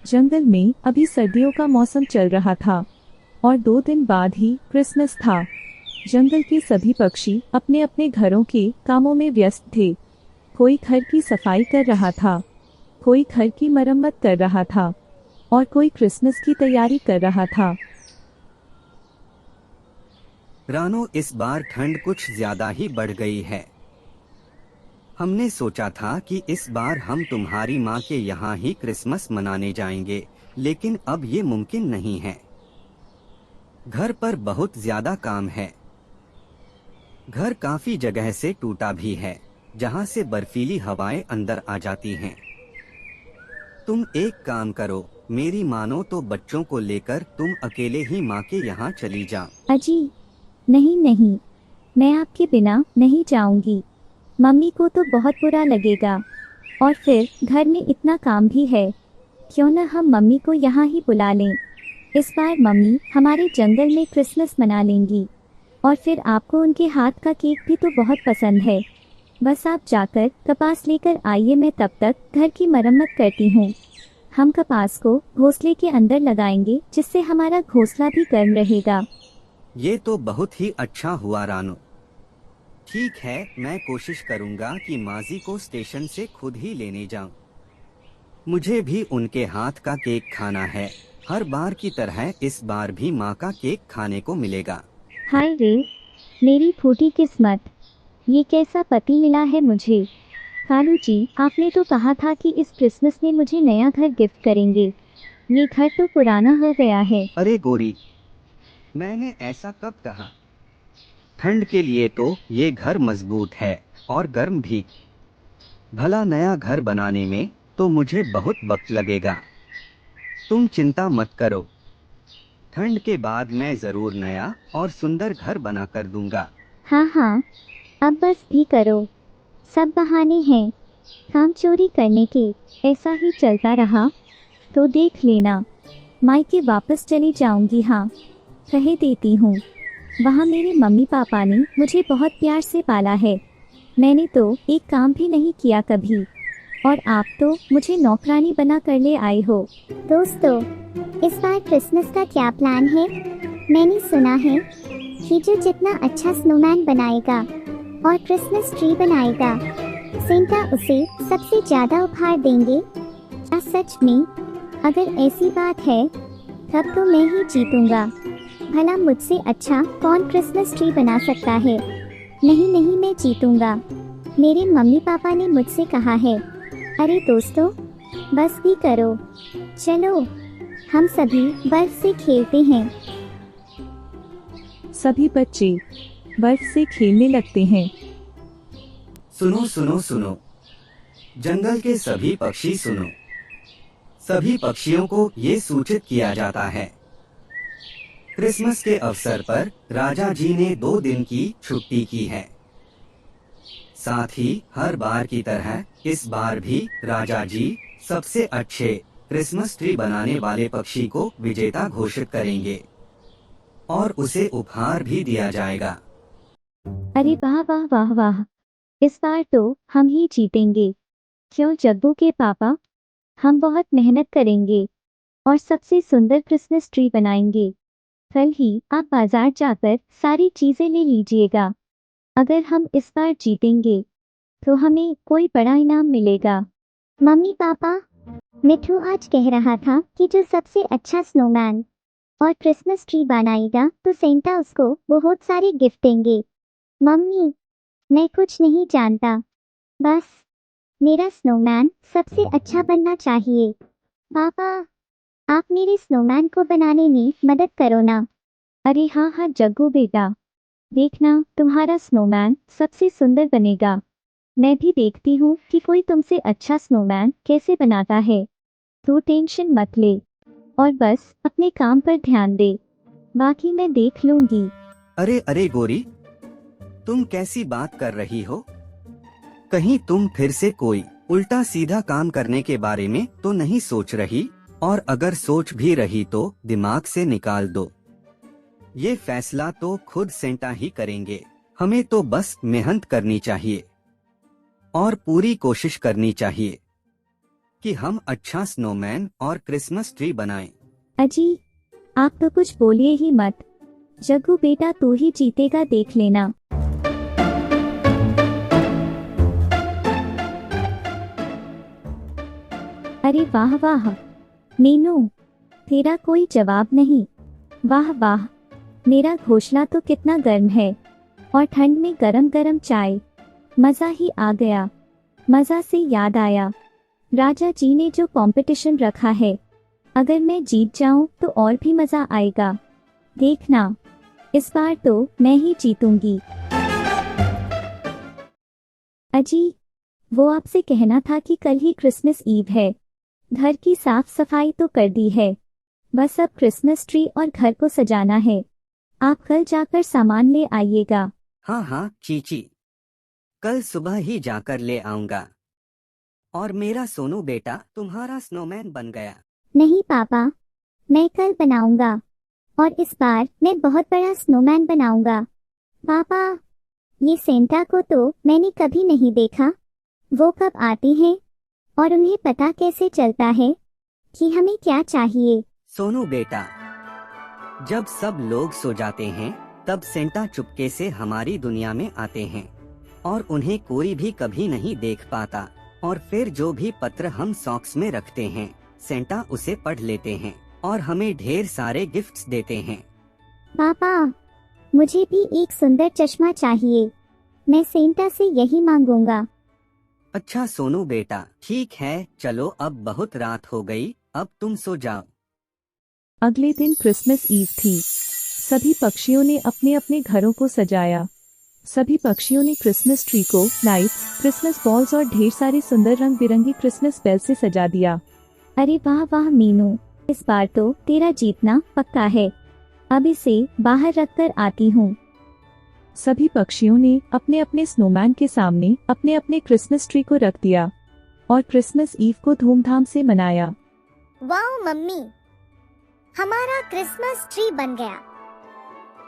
जंगल में अभी सर्दियों का मौसम चल रहा था और 2 दिन बाद ही क्रिसमस था। जंगल के सभी पक्षी अपने अपने घरों के कामों में व्यस्त थे। कोई घर की सफाई कर रहा था, कोई घर की मरम्मत कर रहा था और कोई क्रिसमस की तैयारी कर रहा था। रानो, इस बार ठंड कुछ ज्यादा ही बढ़ गई है। हमने सोचा था कि इस बार हम तुम्हारी माँ के यहाँ ही क्रिसमस मनाने जाएंगे, लेकिन अब ये मुमकिन नहीं है। घर पर बहुत ज्यादा काम है। घर काफी जगह से टूटा भी है, जहाँ से बर्फीली हवाएं अंदर आ जाती हैं। तुम एक काम करो, मेरी मानो तो बच्चों को लेकर तुम अकेले ही माँ के यहाँ चली जा। अजी, नहीं नहीं, मैं आपके बिना नहीं जाऊंगी। मम्मी को तो बहुत बुरा लगेगा और फिर घर में इतना काम भी है। क्यों न हम मम्मी को यहाँ ही बुला लें। इस बार मम्मी हमारे जंगल में क्रिसमस मना लेंगी और फिर आपको उनके हाथ का केक भी तो बहुत पसंद है। बस आप जाकर कपास लेकर आइए, मैं तब तक घर की मरम्मत करती हूँ। हम कपास को घोंसले के अंदर लगाएंगे जिससे हमारा घोंसला भी गर्म रहेगा। ये तो बहुत ही अच्छा हुआ रानो। ठीक है, मैं कोशिश करूँगा कि माजी को स्टेशन से खुद ही लेने जाऊँ। मुझे भी उनके हाथ का केक खाना है। हर बार की तरह इस बार भी माँ का केक खाने को मिलेगा। हाय रे, मेरी फूटी किस्मत, ये कैसा पति मिला है मुझे। कालू जी, आपने तो कहा था कि इस क्रिसमस में मुझे नया घर गिफ्ट करेंगे। ये घर तो पुराना हो गया है। अरे गोरी, मैंने ऐसा कब कहा? ठंड के लिए तो ये घर मजबूत है और गर्म भी। भला नया घर बनाने में तो मुझे बहुत वक्त लगेगा। तुम चिंता मत करो, ठंड के बाद मैं जरूर नया और सुंदर घर बना कर दूंगा। हाँ हाँ, अब बस भी करो, सब बहाने हैं काम चोरी करने के। ऐसा ही चलता रहा तो देख लेना, मायके वापस चली जाऊंगी। हाँ, कह देती हूँ, वहाँ मेरे मम्मी पापा ने मुझे बहुत प्यार से पाला है। मैंने तो एक काम भी नहीं किया कभी, और आप तो मुझे नौकरानी बना कर ले आए हो। दोस्तों, इस बार क्रिसमस का क्या प्लान है? मैंने सुना है कि जो जितना अच्छा स्नोमैन बनाएगा और क्रिसमस ट्री बनाएगा, सेंटा उसे सबसे ज्यादा उपहार देंगे। क्या सच में? अगर ऐसी बात है तब तो मैं ही जीतूंगा। भला मुझसे अच्छा कौन क्रिसमस ट्री बना सकता है? नहीं नहीं, मैं जीतूंगा। मेरे मम्मी पापा ने मुझसे कहा है। अरे दोस्तों, बस भी करो, चलो हम सभी बर्फ से खेलते हैं। सभी बच्चे बर्फ से खेलने लगते हैं। सुनो सुनो सुनो, जंगल के सभी पक्षी सुनो। सभी पक्षियों को ये सूचित किया जाता है, क्रिसमस के अवसर पर राजा जी ने 2 दिन की छुट्टी की है। साथ ही हर बार की तरह इस बार भी राजा जी सबसे अच्छे क्रिसमस ट्री बनाने वाले पक्षी को विजेता घोषित करेंगे और उसे उपहार भी दिया जाएगा। अरे वाह वाह वाह वाह, इस बार तो हम ही जीतेंगे। क्यों जग्गू के पापा, हम बहुत मेहनत करेंगे और सबसे सुंदर क्रिसमस ट्री बनाएंगे। कल ही आप बाजार जाकर सारी चीजें ले लीजिएगा। अगर हम इस बार जीतेंगे तो हमें कोई बड़ा इनाम मिलेगा। मम्मी पापा, मिठू आज कह रहा था कि जो सबसे अच्छा स्नोमैन और क्रिसमस ट्री बनाएगा तो सेंटा उसको बहुत सारे गिफ्ट देंगे। मम्मी, मैं कुछ नहीं जानता, बस मेरा स्नोमैन सबसे अच्छा बनना चाहिए। पापा, आप मेरे स्नोमैन को बनाने में मदद करो ना। अरे हाँ हाँ जग्गू बेटा, देखना तुम्हारा स्नोमैन सबसे सुंदर बनेगा। मैं भी देखती हूँ कि कोई तुमसे अच्छा स्नोमैन कैसे बनाता है। तू टेंशन मत ले और बस अपने काम पर ध्यान दे, बाकी मैं देख लूंगी। अरे अरे गोरी, तुम कैसी बात कर रही हो? कहीं तुम फिर से कोई उल्टा सीधा काम करने के बारे में तो नहीं सोच रही? और अगर सोच भी रही तो दिमाग से निकाल दो। ये फैसला तो खुद सेंटा ही करेंगे। हमें तो बस मेहनत करनी चाहिए और पूरी कोशिश करनी चाहिए। कि हम अच्छा स्नोमैन और क्रिसमस ट्री बनाएं। अजी, आप तो कुछ बोलिए ही मत। जग्गू बेटा, तू ही जीतेगा, देख लेना। अरे वाह वाह मीनू, तेरा कोई जवाब नहीं। वाह वाह, मेरा घोंसला तो कितना गर्म है, और ठंड में गरम गरम चाय, मजा ही आ गया। मजा से याद आया, राजा जी ने जो कंपटीशन रखा है, अगर मैं जीत जाऊं तो और भी मजा आएगा। देखना, इस बार तो मैं ही जीतूंगी। अजी, वो आपसे कहना था कि कल ही क्रिसमस ईव है। घर की साफ सफाई तो कर दी है, बस अब क्रिसमस ट्री और घर को सजाना है। आप कल जाकर सामान ले आइएगा। हाँ हाँ चीची, कल सुबह ही जाकर ले आऊंगा। और मेरा सोनू बेटा तुम्हारा स्नोमैन बन गया। नहीं पापा, मैं कल बनाऊंगा, और इस बार मैं बहुत बड़ा स्नोमैन बनाऊंगा। पापा, ये सेंटा को तो मैंने कभी नहीं देखा। वो कब आती हैं और उन्हें पता कैसे चलता है कि हमें क्या चाहिए? सोनू बेटा, जब सब लोग सो जाते हैं तब सेंटा चुपके से हमारी दुनिया में आते हैं और उन्हें कोई भी कभी नहीं देख पाता। और फिर जो भी पत्र हम सॉक्स में रखते हैं, सेंटा उसे पढ़ लेते हैं और हमें ढेर सारे गिफ्ट्स देते हैं। पापा, मुझे भी एक सुंदर चश्मा चाहिए। मैं सेंटा से यही मांगूंगा। अच्छा सोनू बेटा, ठीक है, चलो अब बहुत रात हो गई, अब तुम सो जाओ। अगले दिन क्रिसमस ईव थी। सभी पक्षियों ने अपने अपने घरों को सजाया। सभी पक्षियों ने क्रिसमस ट्री को लाइट्स, क्रिसमस बॉल्स और ढेर सारे सुंदर रंग बिरंगी क्रिसमस बेल से सजा दिया। अरे वाह वाह मीनू, इस बार तो तेरा जीतना पक्का है। अब इसे बाहर रखकर आती हूँ। सभी पक्षियों ने अपने अपने स्नोमैन के सामने अपने अपने क्रिसमस ट्री को रख दिया और क्रिसमस ईव को धूमधाम से मनाया। वाओ मम्मी, हमारा क्रिसमस ट्री बन गया।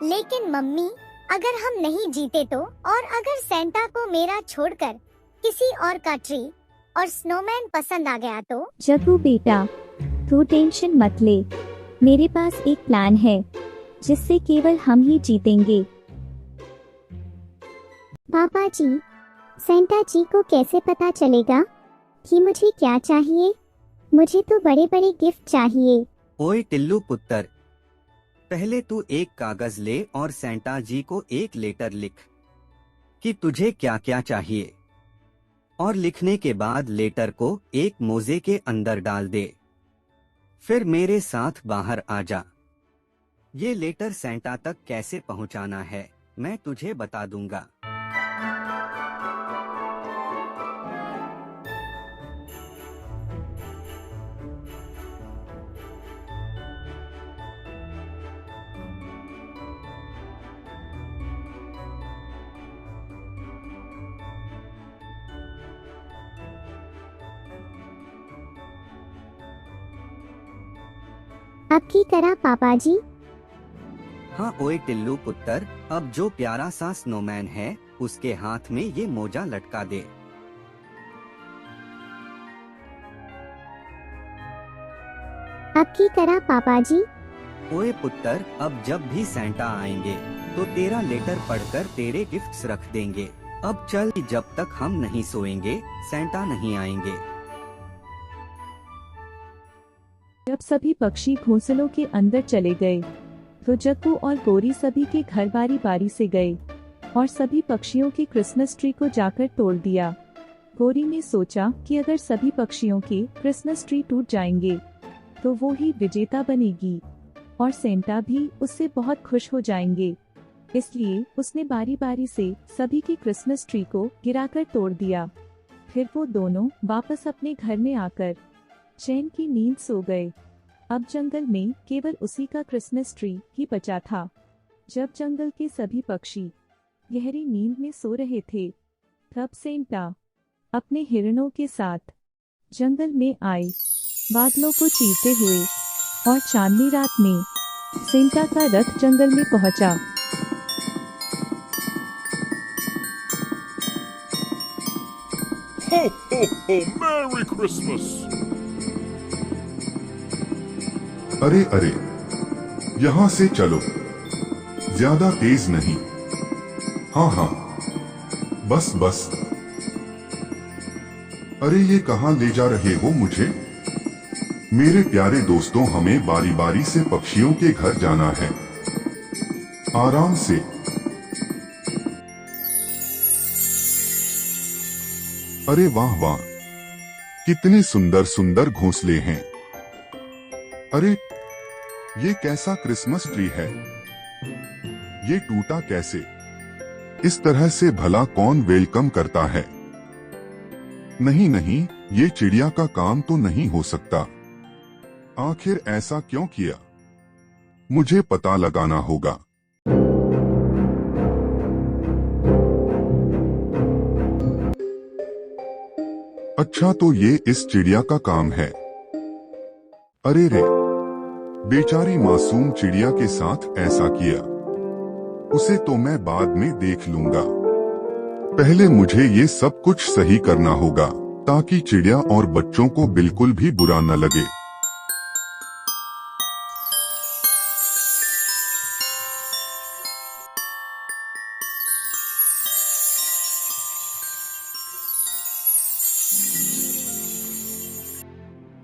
लेकिन मम्मी, अगर हम नहीं जीते तो, और अगर सेंटा को मेरा छोड़कर किसी और का ट्री और स्नोमैन पसंद आ गया तो? जग्गू बेटा, तू टेंशन मत ले। मेरे पास एक प्लान है जिससे केवल हम ही जीतेंगे। पापा जी, सेंटा जी को कैसे पता चलेगा कि मुझे क्या चाहिए? मुझे तो बड़े बड़े गिफ्ट चाहिए। ओए टिल्लू पुत्र, पहले तू एक कागज ले और सेंटा जी को एक लेटर लिख कि तुझे क्या क्या चाहिए, और लिखने के बाद लेटर को एक मोजे के अंदर डाल दे। फिर मेरे साथ बाहर आ जा। ये लेटर सेंटा तक कैसे पहुंचाना है मैं तुझे बता दूंगा। आपकी तरह पापा जी। हाँ ओए टिल्लू पुत्र, अब जो प्यारा सा स्नोमैन है उसके हाथ में ये मोजा लटका दे। आपकी तरह पापा जी। ओए पुत्र, अब जब भी सेंटा आएंगे तो तेरा लेटर पढ़कर तेरे गिफ्ट्स रख देंगे। अब चल, जब तक हम नहीं सोएंगे सेंटा नहीं आएंगे। जब सभी पक्षी घोंसलों के अंदर चले गए तो जग्गू और गोरी सभी के घर बारी बारी से गए और सभी पक्षियों के क्रिसमस ट्री को जाकर तोड़ दिया। गोरी ने सोचा कि अगर सभी पक्षियों के क्रिसमस ट्री टूट जाएंगे तो वो ही विजेता बनेगी और सेंटा भी उससे बहुत खुश हो जाएंगे। इसलिए उसने बारी बारी से सभी के क्रिसमस ट्री को गिराकर तोड़ दिया। फिर वो दोनों वापस अपने घर में आकर चैन की नींद सो गए। अब जंगल में केवल उसी का क्रिसमस ट्री ही बचा था। जब जंगल के सभी पक्षी गहरी नींद में सो रहे थे, तब सेंटा अपने हिरणों के साथ जंगल में आए, बादलों को चीरते हुए, और चांदनी रात में सेंटा का रथ जंगल में पहुंचा। Ho, ho, ho! Merry Christmas! अरे अरे, यहाँ से चलो, ज्यादा तेज नहीं। हाँ हाँ, बस बस। अरे ये कहाँ ले जा रहे हो मुझे? मेरे प्यारे दोस्तों, हमें बारी बारी से पक्षियों के घर जाना है। आराम से। अरे वाह वाह, कितने सुंदर सुंदर घोंसले हैं। अरे ये कैसा क्रिसमस ट्री है? ये टूटा कैसे? इस तरह से भला कौन वेलकम करता है? नहीं नहीं, ये चिड़िया का काम तो नहीं हो सकता। आखिर ऐसा क्यों किया? मुझे पता लगाना होगा। अच्छा, तो ये इस चिड़िया का काम है। अरे रे, बेचारी मासूम चिड़िया के साथ ऐसा किया। उसे तो मैं बाद में देख लूंगा। पहले मुझे ये सब कुछ सही करना होगा ताकि चिड़िया और बच्चों को बिल्कुल भी बुरा न लगे।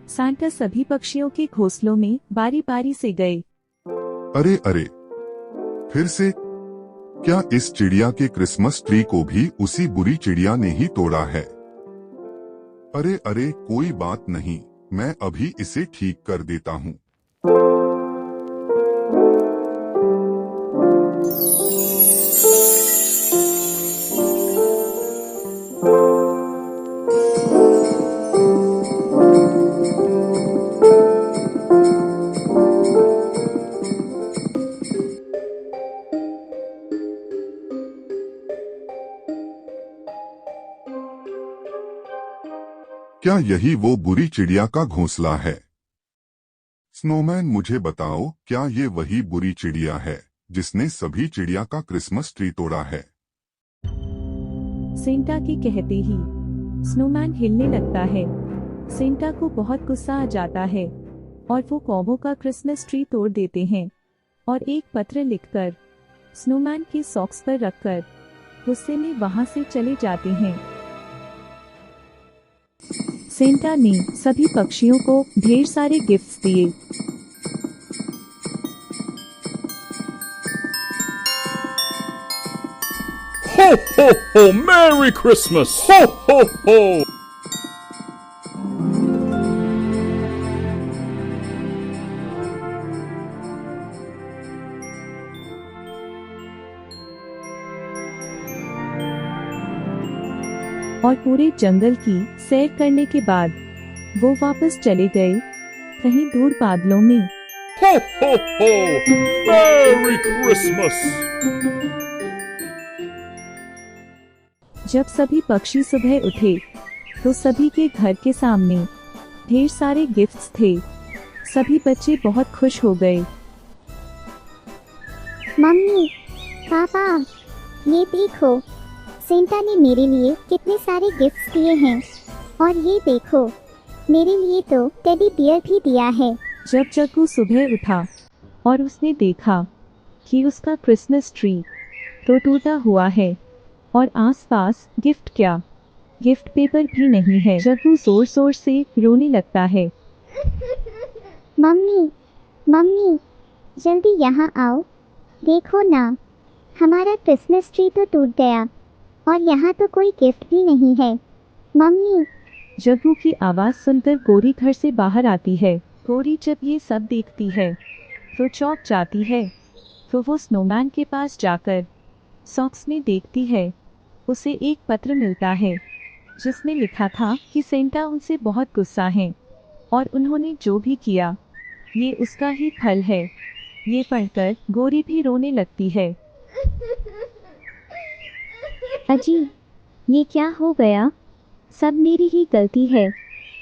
सांता सभी पक्षियों के घोंसलों में बारी बारी से गए। अरे अरे, फिर से? क्या इस चिड़िया के क्रिसमस ट्री को भी उसी बुरी चिड़िया ने ही तोड़ा है? अरे अरे, कोई बात नहीं, मैं अभी इसे ठीक कर देता हूँ। क्या यही वो बुरी चिड़िया का घोंसला है? स्नोमैन, मुझे बताओ, क्या ये वही बुरी चिड़िया है जिसने सभी चिड़िया का क्रिसमस ट्री तोड़ा है? सेंटा के कहते ही स्नोमैन हिलने लगता है। सेंटा को बहुत गुस्सा आ जाता है और वो कौवों का क्रिसमस ट्री तोड़ देते हैं और एक पत्र लिखकर स्नोमैन के सॉक्स पर रखकर गुस्से में वहां से चले जाते हैं। सेंटा ने सभी पक्षियों को ढेर सारे गिफ्ट्स दिए। Ho, ho, ho! Merry Christmas! Ho, ho, ho! और पूरे जंगल की सैर करने के बाद वो वापस चले गए कहीं दूर बादलों में। Ho, ho, ho! Merry Christmas! जब सभी पक्षी सुबह उठे तो सभी के घर के सामने ढेर सारे गिफ्ट्स थे। सभी बच्चे बहुत खुश हो गए। मम्मी, पापा, ये देखो, सेंटा ने मेरे लिए कितने सारे गिफ्ट्स दिए हैं। और ये देखो, मेरे लिए तो टेडी बियर भी दिया है। जब जग्गू सुबह उठा और उसने देखा कि उसका क्रिसमस ट्री तो टूटा हुआ है और आसपास गिफ्ट क्या, गिफ्ट पेपर भी नहीं है, जग्गू जोर जोर से रोने लगता है। मम्मी, मम्मी, जल्दी यहाँ आओ। देखो ना, हमारा क्रिसमस ट्री तो टूट गया और यहाँ तो कोई गिफ्ट भी नहीं है। मम्मी। जग्गू की आवाज़ सुनकर गोरी घर से बाहर आती है। गोरी जब ये सब देखती है तो चौंक जाती है। तो वो स्नोमैन के पास जाकर सॉक्स में देखती है। उसे एक पत्र मिलता है जिसमें लिखा था कि सेंटा उनसे बहुत गुस्सा है और उन्होंने जो भी किया ये उसका ही फल है। ये पढ़कर गोरी भी रोने लगती है। अजी, ये क्या हो गया? सब मेरी ही गलती है।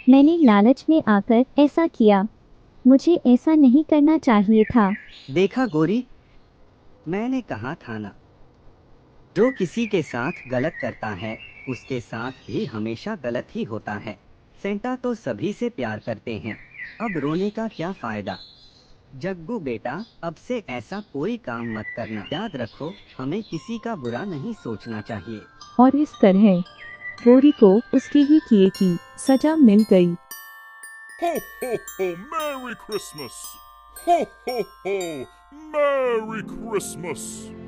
मैंने लालच में आकर ऐसा किया। मुझे ऐसा नहीं करना चाहिए था। देखा गोरी, मैंने कहा था ना, जो किसी के साथ गलत करता है उसके साथ भी हमेशा गलत ही होता है। सेंटा तो सभी से प्यार करते हैं, अब रोने का क्या फायदा। जग्गू बेटा, अब से ऐसा कोई काम मत करना। याद रखो, हमें किसी का बुरा नहीं सोचना चाहिए। और इस तरह रोरी को उसके ही किए की सजा मिल गई। Ho, ho, ho, Merry Christmas! Ho, ho, ho, Merry Christmas!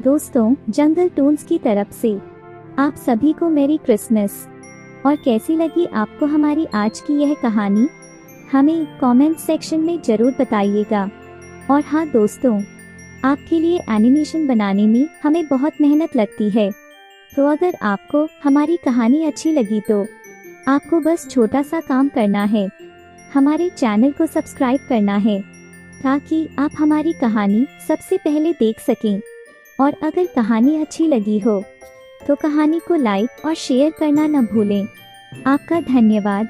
दोस्तों, जंगल टून्स की तरफ से आप सभी को मेरी क्रिसमस। और कैसी लगी आपको हमारी आज की यह कहानी? हमें कमेंट सेक्शन में जरूर बताइएगा। और हाँ दोस्तों, आपके लिए एनिमेशन बनाने में हमें बहुत मेहनत लगती है, तो अगर आपको हमारी कहानी अच्छी लगी तो आपको बस छोटा सा काम करना है, हमारे चैनल को सब्सक्राइब करना है, ताकि आप हमारी कहानी सबसे पहले देख सकें। और अगर कहानी अच्छी लगी हो तो कहानी को लाइक और शेयर करना न भूलें। आपका धन्यवाद।